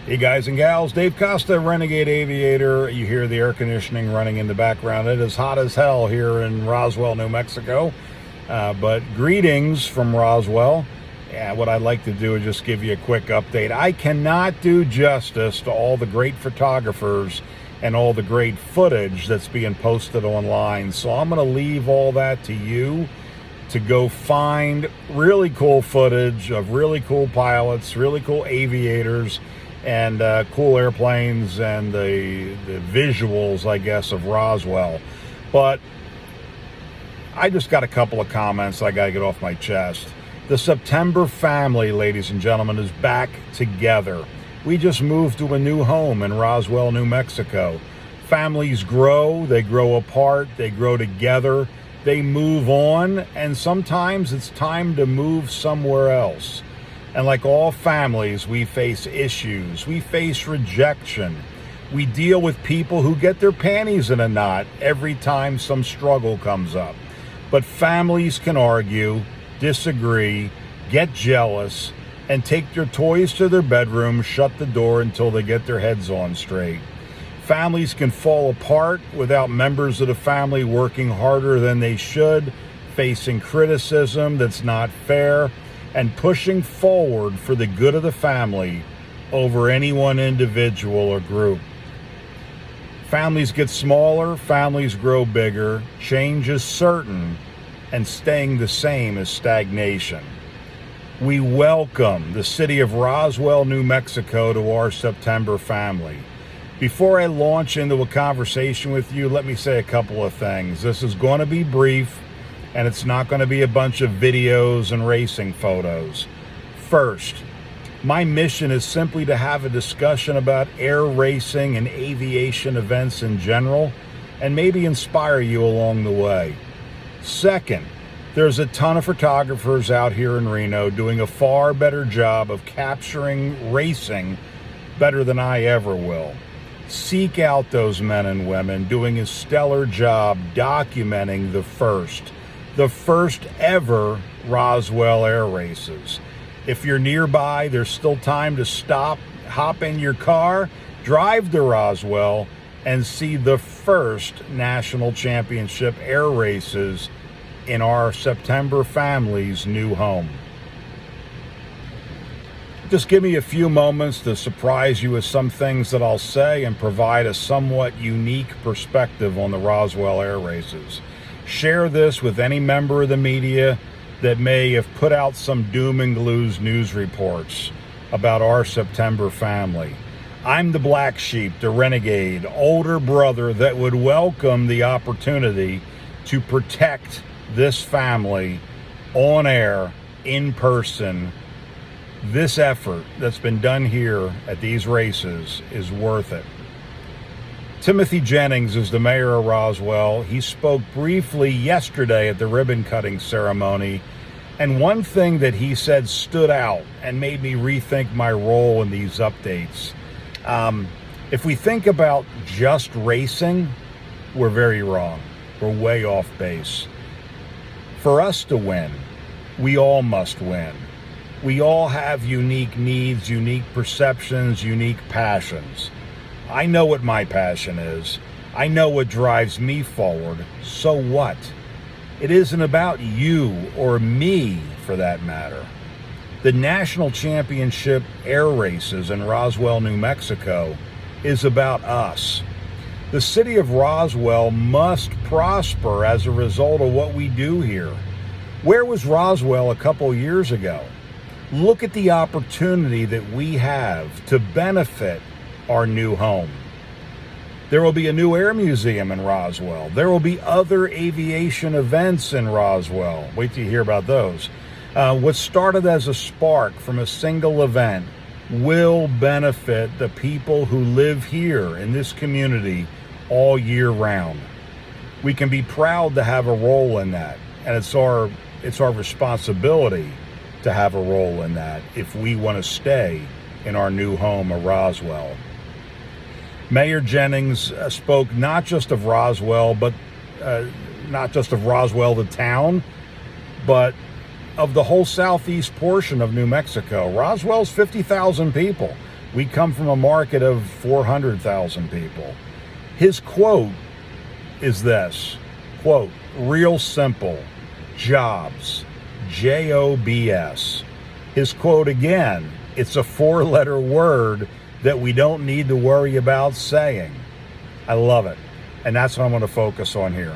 Hey guys and gals, Dave Costa, Renegade Aviator. You hear the air conditioning running in the background. It is hot as hell here in Roswell, New Mexico. But greetings from Roswell. What I'd like to do is just give you a quick update. I cannot do justice to all the great photographers and all the great footage that's being posted online. So I'm going to leave all that to you to go find really cool footage of really cool pilots, really cool aviators, and cool airplanes, and the visuals, I guess, of Roswell. But I just got a couple of comments I got to get off my chest. The September family, ladies and gentlemen, is back together. We just moved to a new home in Roswell, New Mexico. Families grow, they grow apart, they grow together, they move on, and sometimes it's time to move somewhere else. And like all families, we face issues, we face rejection. We deal with people who get their panties in a knot every time some struggle comes up. But families can argue, disagree, get jealous, and take their toys to their bedroom, shut the door until they get their heads on straight. Families can fall apart without members of the family working harder than they should, facing criticism that's not fair, and pushing forward for the good of the family over any one individual or group. Families get smaller, families grow bigger, change is certain, and staying the same is stagnation. We welcome the city of Roswell, New Mexico to our September family. Before I launch into a conversation with you, let me say a couple of things. This is going to be brief, and it's not going to be a bunch of videos and racing photos. First, my mission is simply to have a discussion about air racing and aviation events in general, and maybe inspire you along the way. Second, there's a ton of photographers out here in Reno doing a far better job of capturing racing better than I ever will. Seek out those men and women doing a stellar job documenting the first ever Roswell air races. If you're nearby, there's still time to stop, hop in your car, drive to Roswell, and see the first national championship air races in our September family's new home. Just give me a few moments to surprise you with some things that I'll say and provide a somewhat unique perspective on the Roswell air races. Share this with any member of the media that may have put out some doom and gloom news reports about our September family. I'm the black sheep, the renegade, older brother that would welcome the opportunity to protect this family on air, in person. This effort that's been done here at these races is worth it. Timothy Jennings is the mayor of Roswell. He spoke briefly yesterday at the ribbon cutting ceremony, and one thing that he said stood out and made me rethink my role in these updates. If we think about just racing, we're very wrong. We're way off base. For us to win, we all must win. We all have unique needs, unique perceptions, unique passions. I know what my passion is. I know what drives me forward. So what? It isn't about you or me, for that matter. The National Championship air races in Roswell, New Mexico is about us. The city of Roswell must prosper as a result of what we do here. Where was Roswell a couple years ago? Look at the opportunity that we have to benefit our new home. There will be a new air museum in Roswell. There will be other aviation events in Roswell. Wait till you hear about those. What started as a spark from a single event will benefit the people who live here in this community all year round. We can be proud to have a role in that, and it's our responsibility to have a role in that if we want to stay in our new home of Roswell. Mayor Jennings spoke not just of Roswell, but not just of Roswell, the town, but of the whole southeast portion of New Mexico. Roswell's 50,000 people. We come from a market of 400,000 people. His quote is this, quote, real simple, jobs, Jobs. His quote again, it's a 4-letter word that we don't need to worry about saying. I love it. And that's what I'm going to focus on here.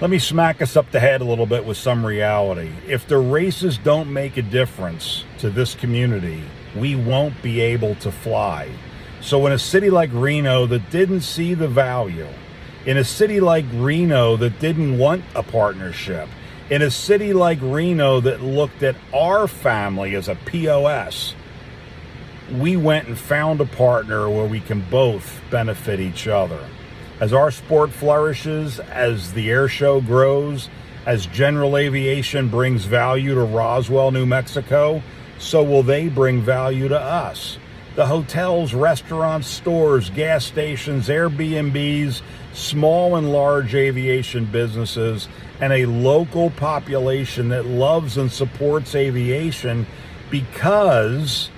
Let me smack us up the head a little bit with some reality. If the races don't make a difference to this community, we won't be able to fly. So in a city like Reno that didn't see the value, in a city like Reno that didn't want a partnership, in a city like Reno that looked at our family as a POS, we went and found a partner where we can both benefit each other. As our sport flourishes, as the air show grows, as general aviation brings value to Roswell, New Mexico, so will they bring value to us. The hotels, restaurants, stores, gas stations, Airbnbs, small and large aviation businesses, and a local population that loves and supports aviation because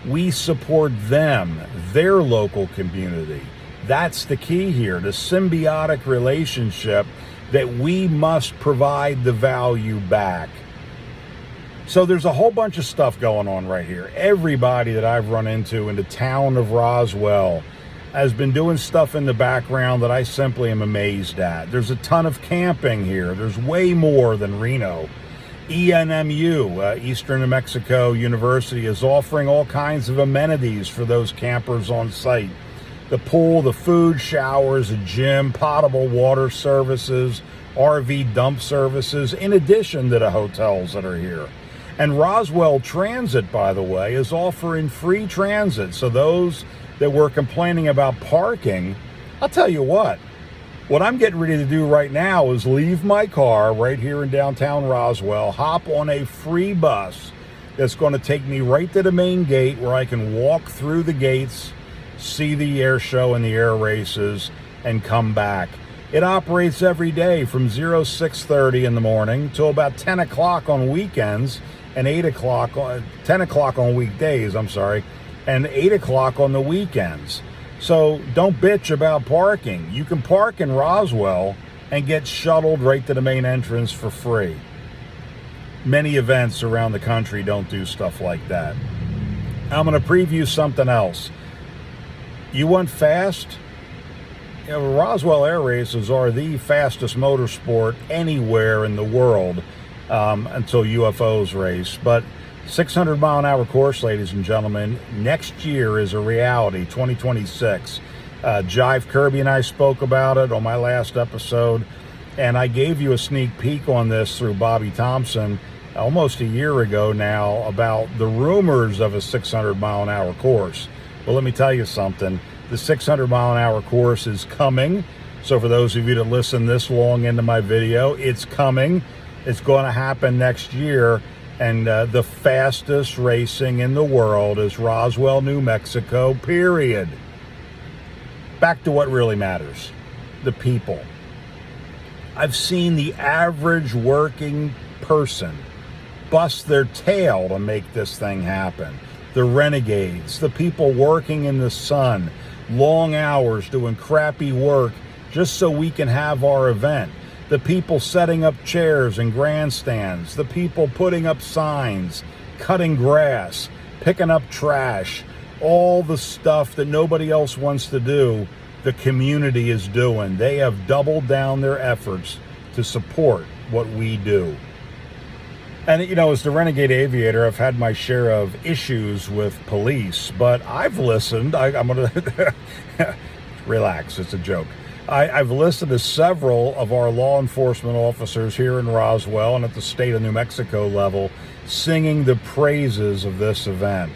we support them, their local community. That's the key here, the symbiotic relationship that we must provide the value back. So there's a whole bunch of stuff going on right here. Everybody that I've run into in the town of Roswell has been doing stuff in the background that I simply am amazed at. There's a ton of camping here. There's way more than Reno. ENMU, Eastern New Mexico University, is offering all kinds of amenities for those campers on site. The pool, the food, showers, a gym, potable water services, RV dump services, in addition to the hotels that are here. And Roswell Transit, by the way, is offering free transit. So those that were complaining about parking, I'll tell you what I'm getting ready to do right now is leave my car right here in downtown Roswell, hop on a free bus that's going to take me right to the main gate where I can walk through the gates, see the air show and the air races, and come back. It operates every day from 6:30 in the morning till about 10 o'clock on weekends and 10 o'clock on weekdays, and 8 o'clock on the weekends. So don't bitch about parking. You can park in Roswell and get shuttled right to the main entrance for free. Many events around the country don't do stuff like that. I'm going to preview something else. You want fast? You know, Roswell air races are the fastest motorsport anywhere in the world until UFOs race. But 600-mile-an-hour course, ladies and gentlemen, next year is a reality, 2026. Jive Kirby and I spoke about it on my last episode, and I gave you a sneak peek on this through Bobby Thompson almost a year ago now about the rumors of a 600-mile-an-hour course. Well, let me tell you something. The 600-mile-an-hour course is coming. So for those of you that listen this long into my video, it's coming. It's going to happen next year. And the fastest racing in the world is Roswell, New Mexico, period. Back to what really matters, the people. I've seen the average working person bust their tail to make this thing happen. The renegades, the people working in the sun, long hours doing crappy work just so we can have our event. The people setting up chairs and grandstands, the people putting up signs, cutting grass, picking up trash, all the stuff that nobody else wants to do, the community is doing. They have doubled down their efforts to support what we do. And, you know, as the renegade aviator, I've had my share of issues with police, but I've listened. I'm going to relax. It's a joke. I've listened to several of our law enforcement officers here in Roswell and at the state of New Mexico level singing the praises of this event.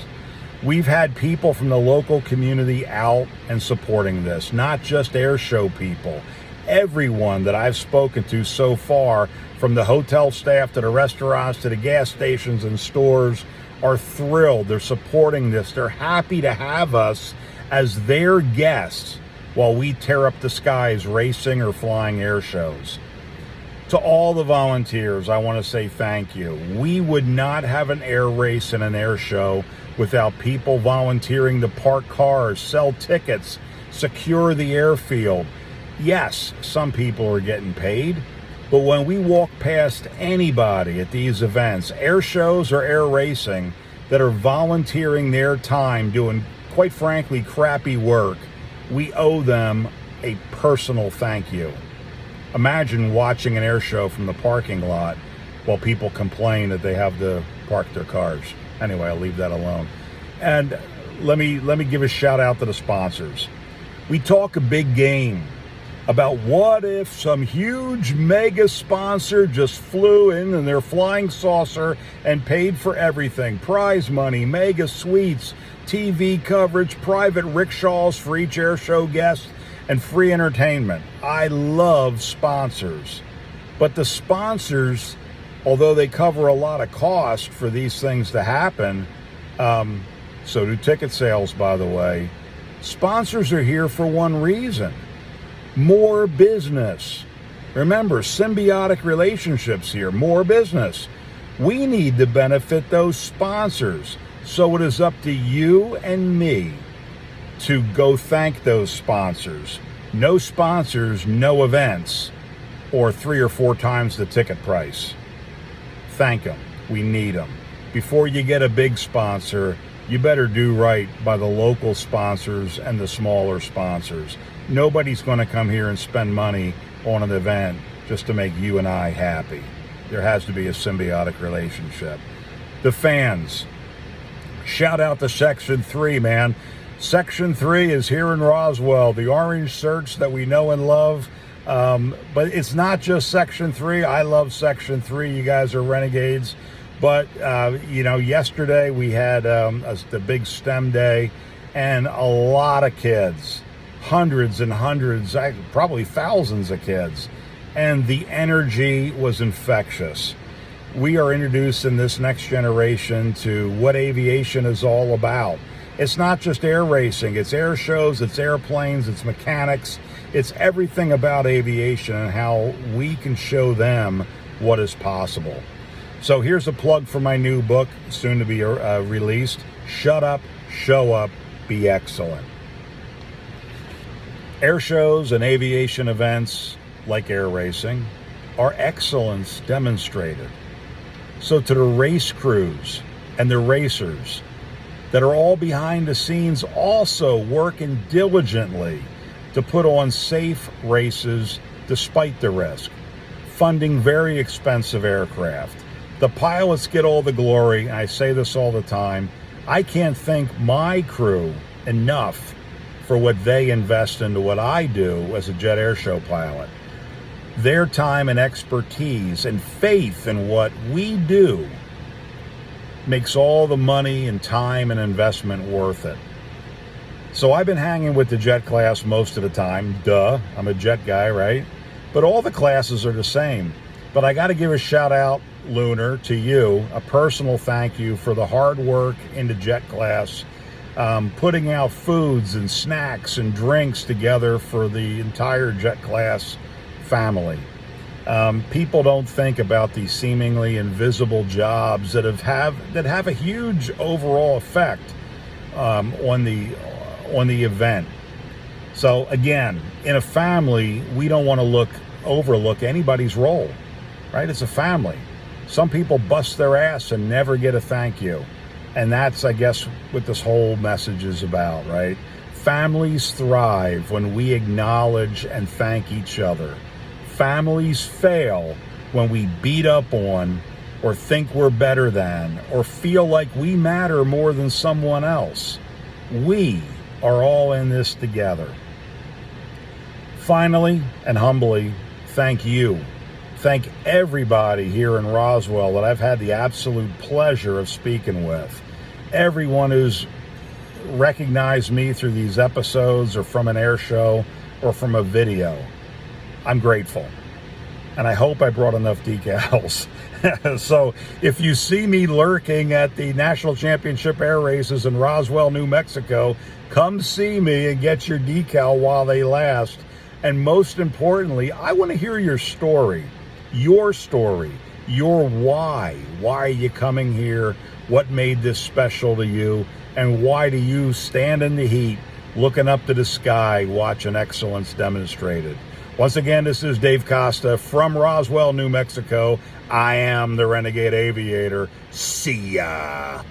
We've had people from the local community out and supporting this, not just air show people. Everyone that I've spoken to so far, from the hotel staff to the restaurants to the gas stations and stores, are thrilled. They're supporting this. They're happy to have us as their guests while we tear up the skies racing or flying air shows. To all the volunteers, I want to say thank you. We would not have an air race and an air show without people volunteering to park cars, sell tickets, secure the airfield. Yes, some people are getting paid, but when we walk past anybody at these events, air shows or air racing, that are volunteering their time doing, quite frankly, crappy work, we owe them a personal thank you. Imagine watching an air show from the parking lot while people complain that they have to park their cars. Anyway, I'll leave that alone. And let me give a shout out to the sponsors. We talk a big game about what if some huge mega sponsor just flew in their flying saucer and paid for everything. Prize money, mega suites, TV coverage, private rickshaws for each air show guest, and free entertainment. I love sponsors. But the sponsors, although they cover a lot of cost for these things to happen, so do ticket sales, by the way, sponsors are here for one reason: more business. Remember, symbiotic relationships here, more business. We need to benefit those sponsors. So it is up to you and me to go thank those sponsors. No sponsors, no events, or 3 or 4 times the ticket price. Thank them. We need them. Before you get a big sponsor, you better do right by the local sponsors and the smaller sponsors. Nobody's going to come here and spend money on an event just to make you and I happy. There has to be a symbiotic relationship. The fans, shout out to Section 3, man. Section 3 is here in Roswell, the orange shirts that we know and love. But it's not just Section 3. I love Section 3. You guys are renegades. But, yesterday we had the big STEM day, and a lot of kids, hundreds and hundreds, probably thousands of kids. And the energy was infectious. We are introducing this next generation to what aviation is all about. It's not just air racing, it's air shows, it's airplanes, it's mechanics, it's everything about aviation and how we can show them what is possible. So here's a plug for my new book, soon to be released, Shut Up, Show Up, Be Excellent. Air shows and aviation events, like air racing, are excellence demonstrated. So to the race crews and the racers that are all behind the scenes, also working diligently to put on safe races despite the risk, funding very expensive aircraft. The pilots get all the glory, and I say this all the time. I can't thank my crew enough for what they invest into what I do as a jet air show pilot. Their time and expertise and faith in what we do makes all the money and time and investment worth it. So I've been hanging with the jet class most of the time. Duh, I'm a jet guy, right? But all the classes are the same. But I got to give a shout out, Lunar, to you, a personal thank you for the hard work in the jet class, putting out foods and snacks and drinks together for the entire jet class family. People don't think about these seemingly invisible jobs that have a huge overall effect on the event. So again, in a family, we don't want to overlook anybody's role, right? It's a family. Some people bust their ass and never get a thank you. And that's, I guess, what this whole message is about, right? Families thrive when we acknowledge and thank each other. Families fail when we beat up on or think we're better than or feel like we matter more than someone else. We are all in this together. Finally and humbly, thank you. Thank everybody here in Roswell that I've had the absolute pleasure of speaking with. Everyone who's recognized me through these episodes or from an air show or from a video. I'm grateful. And I hope I brought enough decals. So if you see me lurking at the National Championship Air Races in Roswell, New Mexico, come see me and get your decal while they last. And most importantly, I want to hear your story, your why. Why are you coming here? what made this special to you, and why do you stand in the heat looking up to the sky watching excellence demonstrated. Once again, this is Dave Costa from Roswell, New Mexico. I am the Renegade Aviator. See ya.